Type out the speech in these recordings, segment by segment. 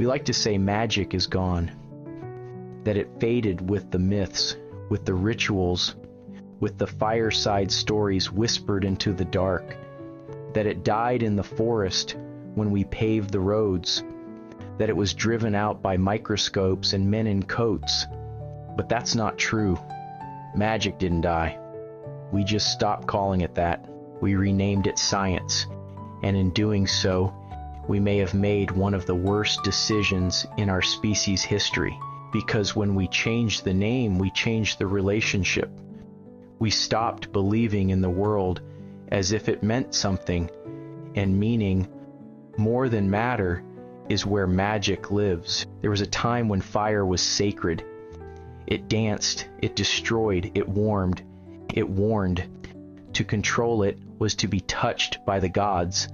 We like to say magic is gone, that it faded with the myths, with the rituals, with the fireside stories whispered into the dark, that it died in the forest when we paved the roads, that it was driven out by microscopes and men in coats. But that's not true. Magic didn't die. We just stopped calling it that. We renamed it science, and in doing so, we may have made one of the worst decisions in our species' history, because when we changed the name, we changed the relationship. We stopped believing in the world as if it meant something, and meaning, more than matter, is where magic lives. There was a time when fire was sacred. It danced, it destroyed, it warmed, it warned. To control it was to be touched by the gods.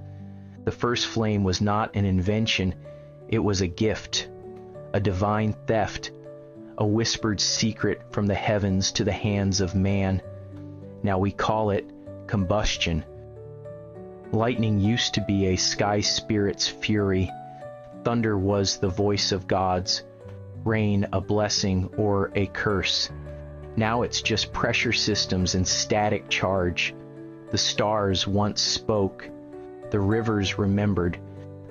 The first flame was not an invention, it was a gift, a divine theft, a whispered secret from the heavens to the hands of man. Now we call it combustion. Lightning used to be a sky spirit's fury. Thunder was the voice of gods. Rain a blessing or a curse. Now it's just pressure systems and static charge. The stars once spoke. The rivers remembered.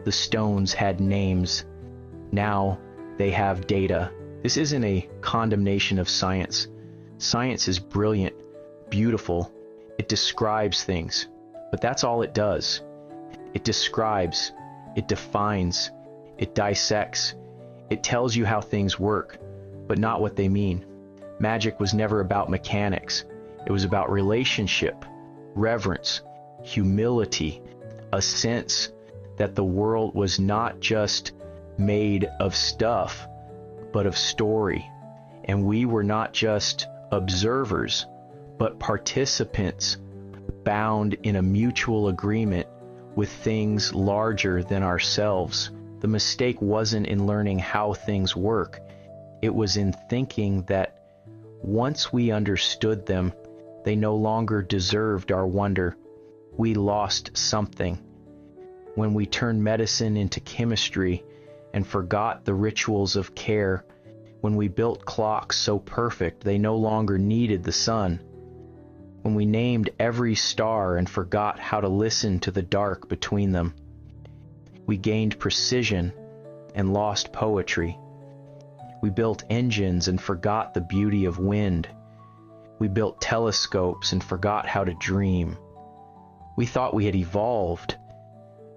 The stones had names. Now they have data. This isn't a condemnation of science. Science is brilliant, beautiful. It describes things, but that's all it does. It describes, it defines, it dissects. It tells you how things work, but not what they mean. Magic was never about mechanics. It was about relationship, reverence, humility, a sense that the world was not just made of stuff, but of story. And we were not just observers, but participants bound in a mutual agreement with things larger than ourselves. The mistake wasn't in learning how things work. It was in thinking that once we understood them, they no longer deserved our wonder. We lost something. When we turned medicine into chemistry and forgot the rituals of care, when we built clocks so perfect they no longer needed the sun, when we named every star and forgot how to listen to the dark between them, we gained precision and lost poetry. We built engines and forgot the beauty of wind. We built telescopes and forgot how to dream. We thought we had evolved,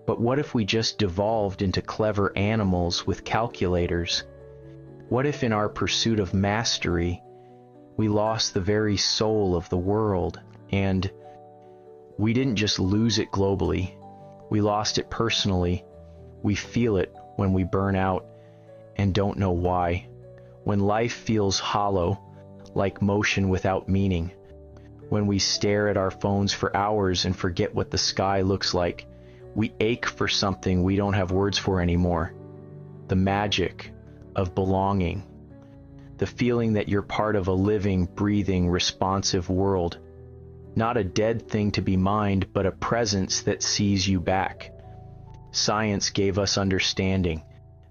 but what if we just devolved into clever animals with calculators? What if in our pursuit of mastery, we lost the very soul of the world? And we didn't just lose it globally, we lost it personally. We feel it when we burn out and don't know why. When life feels hollow, like motion without meaning. When we stare at our phones for hours and forget what the sky looks like. We ache for something we don't have words for anymore. The magic of belonging. The feeling that you're part of a living, breathing, responsive world. Not a dead thing to be mined, but a presence that sees you back. Science gave us understanding,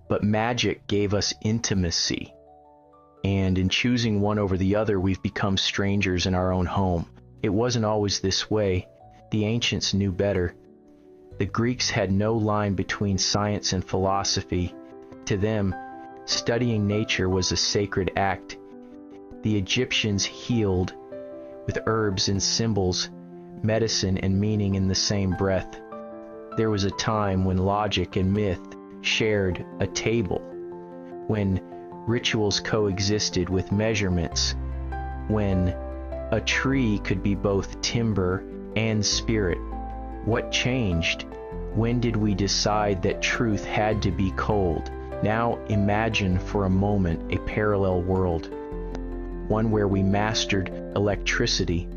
but magic gave us intimacy. And in choosing one over the other, we've become strangers in our own home. It wasn't always this way. The ancients knew better. The Greeks had no line between science and philosophy. To them, studying nature was a sacred act. The Egyptians healed with herbs and symbols, medicine and meaning in the same breath. There was a time when logic and myth shared a table, when rituals coexisted with measurements, when a tree could be both timber and spirit. What changed? When did we decide that truth had to be cold? Now imagine for a moment a parallel world, one where we mastered electricity,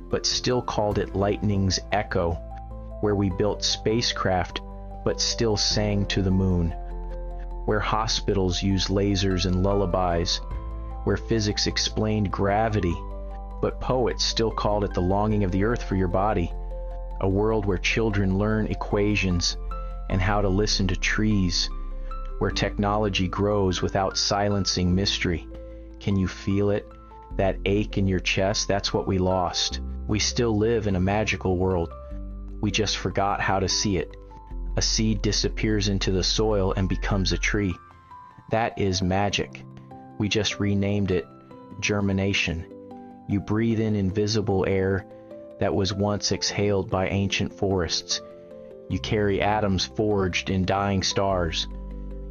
but still called it lightning's echo, where we built spacecraft, but still sang to the moon, where hospitals used lasers and lullabies, where physics explained gravity, but poets still called it the longing of the earth for your body, a world where children learn equations and how to listen to trees, where technology grows without silencing mystery. Can you feel it? That ache in your chest? That's what we lost. We still live in a magical world. We just forgot how to see it. A seed disappears into the soil and becomes a tree. That is magic. We just renamed it germination. You breathe in invisible air that was once exhaled by ancient forests. You carry atoms forged in dying stars.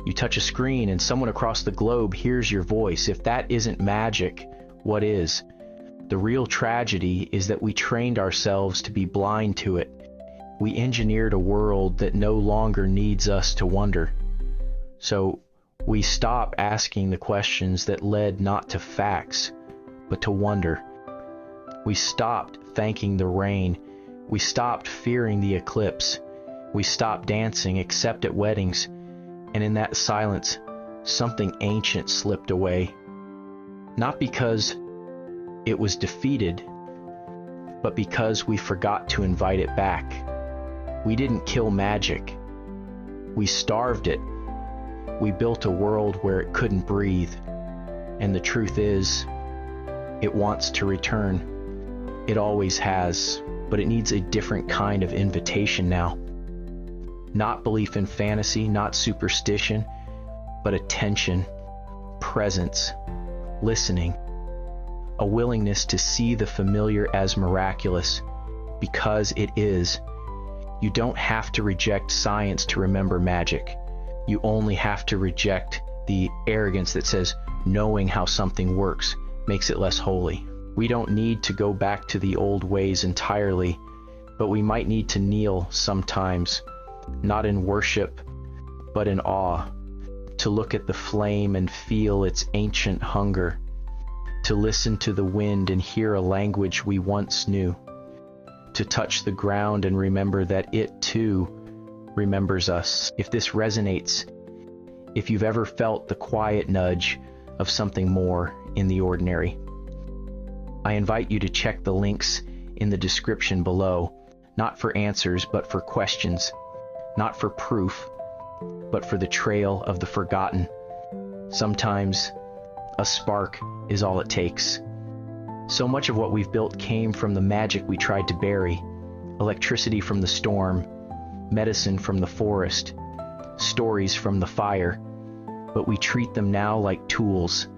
You touch a screen and someone across the globe hears your voice. If that isn't magic, what is? The real tragedy is that we trained ourselves to be blind to it. We engineered a world that no longer needs us to wonder. So we stop asking the questions that led not to facts, but to wonder. We stopped thanking the rain. We stopped fearing the eclipse. We stopped dancing except at weddings. And in that silence, something ancient slipped away. Not because it was defeated, but because we forgot to invite it back. We didn't kill magic. We starved it. We built a world where it couldn't breathe. And the truth is, it wants to return. It always has, but it needs a different kind of invitation now. Not belief in fantasy, not superstition, but attention, presence, listening, a willingness to see the familiar as miraculous, because it is. You don't have to reject science to remember magic. You only have to reject the arrogance that says knowing how something works makes it less holy. We don't need to go back to the old ways entirely, but we might need to kneel sometimes, not in worship, but in awe, to look at the flame and feel its ancient hunger, to listen to the wind and hear a language we once knew, to touch the ground and remember that it too remembers us. If this resonates, if you've ever felt the quiet nudge of something more in the ordinary, I invite you to check the links in the description below, not for answers, but for questions, not for proof, but for the trail of the forgotten. Sometimes a spark is all it takes. So much of what we've built came from the magic we tried to bury. Electricity from the storm, medicine from the forest, stories from the fire. But we treat them now like tools,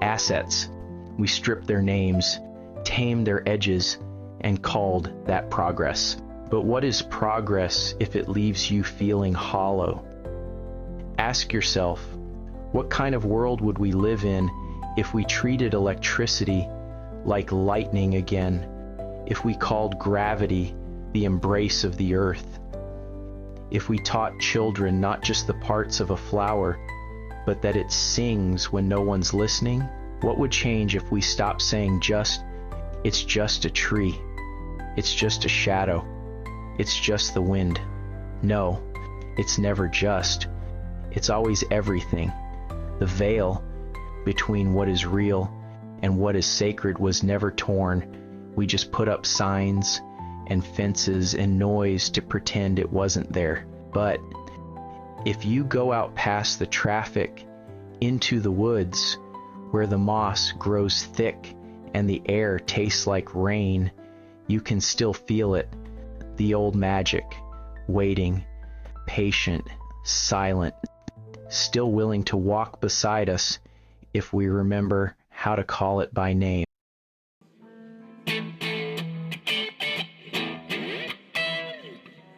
assets. We stripped their names, tamed their edges, and called that progress. But what is progress if it leaves you feeling hollow? Ask yourself, what kind of world would we live in if we treated electricity like lightning again? If we called gravity the embrace of the earth? If we taught children not just the parts of a flower, but that it sings when no one's listening? What would change if we stopped saying it's just a tree, it's just a shadow, it's just the wind? No, it's never just. It's always everything. The veil between what is real and what is sacred was never torn. We just put up signs and fences and noise to pretend it wasn't there. But if you go out past the traffic into the woods, where the moss grows thick and the air tastes like rain, you can still feel it. The old magic, waiting, patient, silent, still willing to walk beside us if we remember how to call it by name.